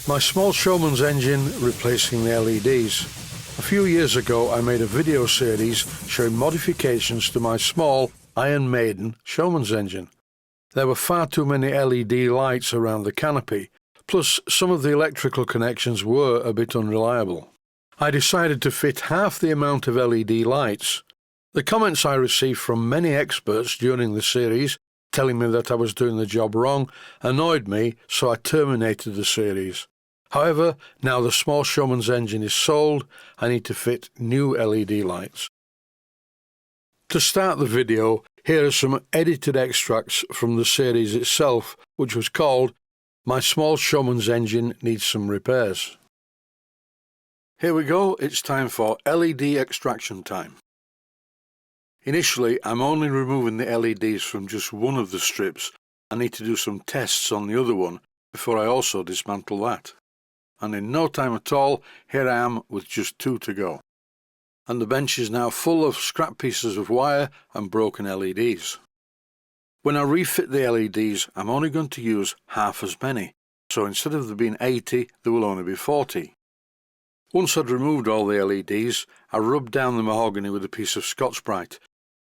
My small Showman'S engine replacing the LEDs. A few years ago I made a video series showing modifications to my small Iron Maiden Showman'S engine. There were far too many LED lights around the canopy, plus some of the electrical connections were a bit unreliable. I decided to fit half the amount of LED lights. The comments I received from many experts during the series telling me that I was doing the job wrong annoyed me, so I terminated the series. However, now the small Showman'S engine is sold, I need to fit new LED lights. To start the video, here are some edited extracts from the series itself, which was called My Small Showman'S Engine Needs Some Repairs. Here we go, it's time for LED extraction time. Initially, I'm only removing the LEDs from just one of the strips. I need to do some tests on the other one before I also dismantle that. And in no time at all, here I am with just two to go. And the bench is now full of scrap pieces of wire and broken LEDs. When I refit the LEDs, I'm only going to use half as many, so instead of there being 80, there will only be 40. Once I'd removed all the LEDs, I rubbed down the mahogany with a piece of Scotch-Brite.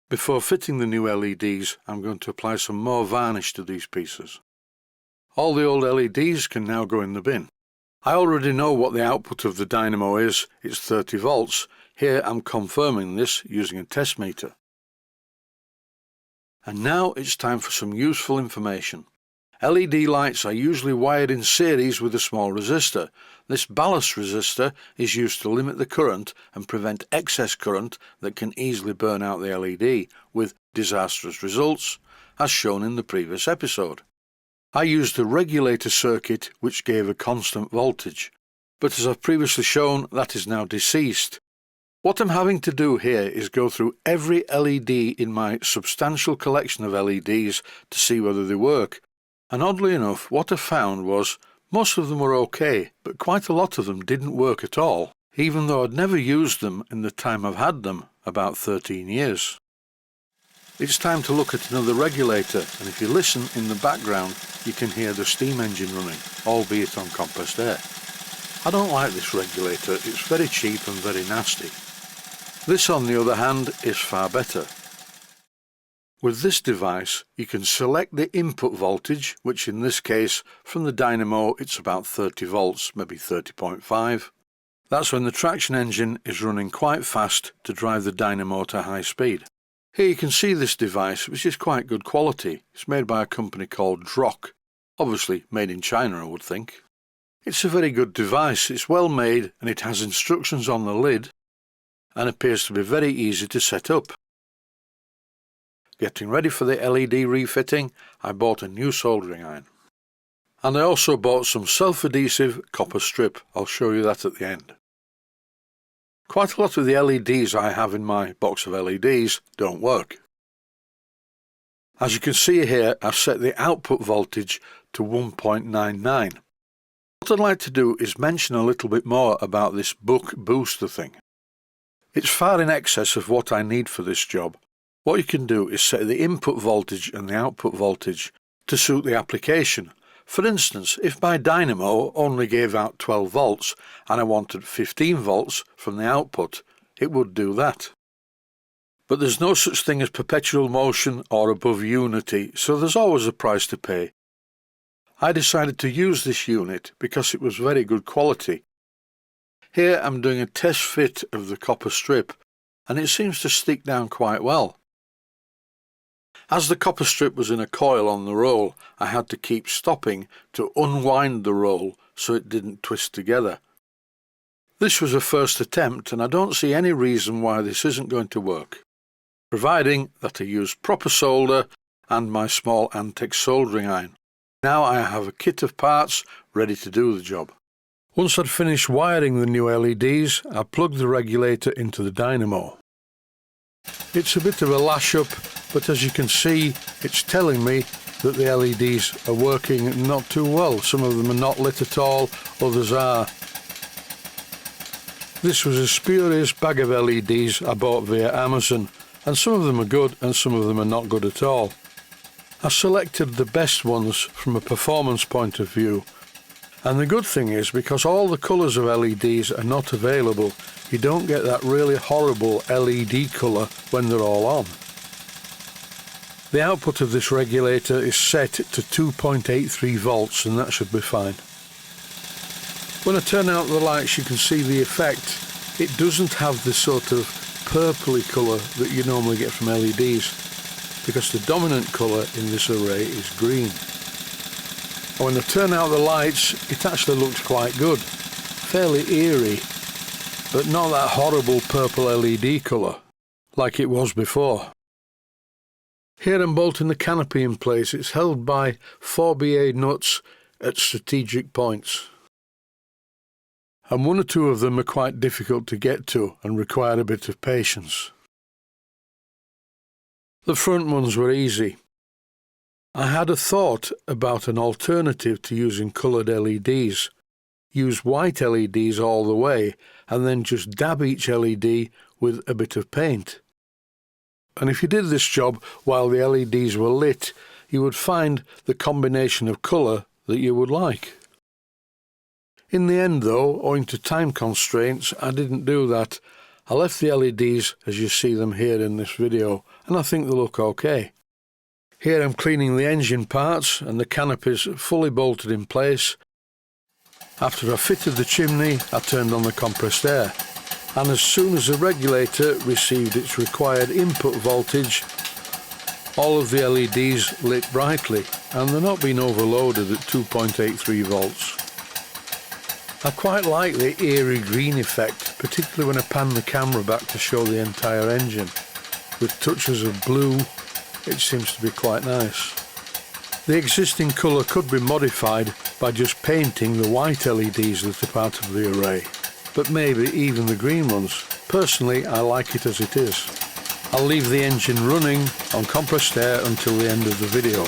Before fitting the new LEDs, I'm going to apply some more varnish to these pieces. All the old LEDs can now go in the bin. I already know what the output of the dynamo is, it's 30 volts. Here I'm confirming this using a test meter. And now it's time for some useful information. LED lights are usually wired in series with a small resistor. This ballast resistor is used to limit the current and prevent excess current that can easily burn out the LED, with disastrous results, as shown in the previous episode. I used a regulator circuit which gave a constant voltage, but as I've previously shown, that is now deceased. What I'm having to do here is go through every LED in my substantial collection of LEDs to see whether they work, and oddly enough what I found was most of them were okay, but quite a lot of them didn't work at all, even though I'd never used them in the time I've had them, about 13 years. It's time to look at another regulator, and if you listen in the background you can hear the steam engine running, albeit on compressed air. I don't like this regulator, it's very cheap and very nasty. This on the other hand is far better. With this device you can select the input voltage, which in this case from the dynamo it's about 30 volts, maybe 30.5. That's when the traction engine is running quite fast to drive the dynamo to high speed. Here you can see this device, which is quite good quality. It's made by a company called Drock, obviously made in China I would think. It's a very good device, it's well made and it has instructions on the lid and appears to be very easy to set up. Getting ready for the LED refitting, I bought a new soldering iron. And I also bought some self-adhesive copper strip, I'll show you that at the end. Quite a lot of the LEDs I have in my box of LEDs don't work. As you can see here, I've set the output voltage to 1.99. What I'd like to do is mention a little bit more about this buck booster thing. It's far in excess of what I need for this job. What you can do is set the input voltage and the output voltage to suit the application. For instance, if my dynamo only gave out 12 volts and I wanted 15 volts from the output, it would do that. But there's no such thing as perpetual motion or above unity, so there's always a price to pay. I decided to use this unit because it was very good quality. Here I'm doing a test fit of the copper strip and it seems to stick down quite well. As the copper strip was in a coil on the roll, I had to keep stopping to unwind the roll so it didn't twist together. This was a first attempt and I don't see any reason why this isn't going to work, providing that I use proper solder and my small Antex soldering iron. Now I have a kit of parts ready to do the job. Once I'd finished wiring the new LEDs, I plugged the regulator into the dynamo. It's a bit of a lash up, but as you can see it's telling me that the LEDs are working not too well. Some of them are not lit at all, others are. This was a spurious bag of LEDs I bought via Amazon, and some of them are good and some of them are not good at all. I selected the best ones from a performance point of view, And the good thing is, because all the colours of LEDs are not available, you don't get that really horrible LED colour when they're all on. The output of this regulator is set to 2.83 volts, and that should be fine. When I turn out the lights, you can see the effect. It doesn't have the sort of purpley colour that you normally get from LEDs, because the dominant colour in this array is green. And when I turn out the lights, it actually looks quite good. Fairly eerie, but not that horrible purple LED colour like it was before. Here I'm bolting the canopy in place. It's held by 4BA nuts at strategic points, and one or two of them are quite difficult to get to and require a bit of patience. The front ones were easy. I had a thought about an alternative to using coloured LEDs. Use white LEDs all the way and then just dab each LED with a bit of paint. And if you did this job while the LEDs were lit, you would find the combination of colour that you would like. In the end though, owing to time constraints, I didn't do that. I left the LEDs as you see them here in this video, and I think they look okay. Here I'm cleaning the engine parts and the canopy's fully bolted in place. After I fitted the chimney, I turned on the compressed air, and as soon as the regulator received its required input voltage, all of the LEDs lit brightly, and they're not being overloaded at 2.83 volts. I quite like the eerie green effect, particularly when I pan the camera back to show the entire engine. With touches of blue, it seems to be quite nice. The existing colour could be modified by just painting the white LEDs that are part of the array, but maybe even the green ones. Personally, I like it as it is. I'll leave the engine running on compressed air until the end of the video.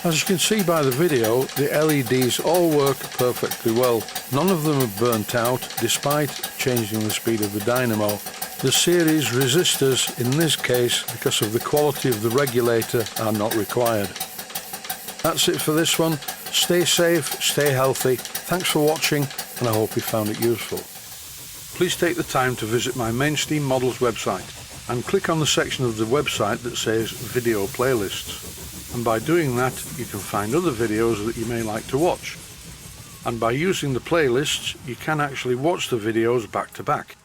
As you can see by the video, the LEDs all work perfectly well. None of them have burnt out, despite changing the speed of the dynamo. The series resistors, in this case, because of the quality of the regulator, are not required. That's it for this one. Stay safe, stay healthy. Thanks for watching, and I hope you found it useful. Please take the time to visit my Mainsteam Models website and click on the section of the website that says Video Playlists. And by doing that, you can find other videos that you may like to watch. And by using the playlists, you can actually watch the videos back to back.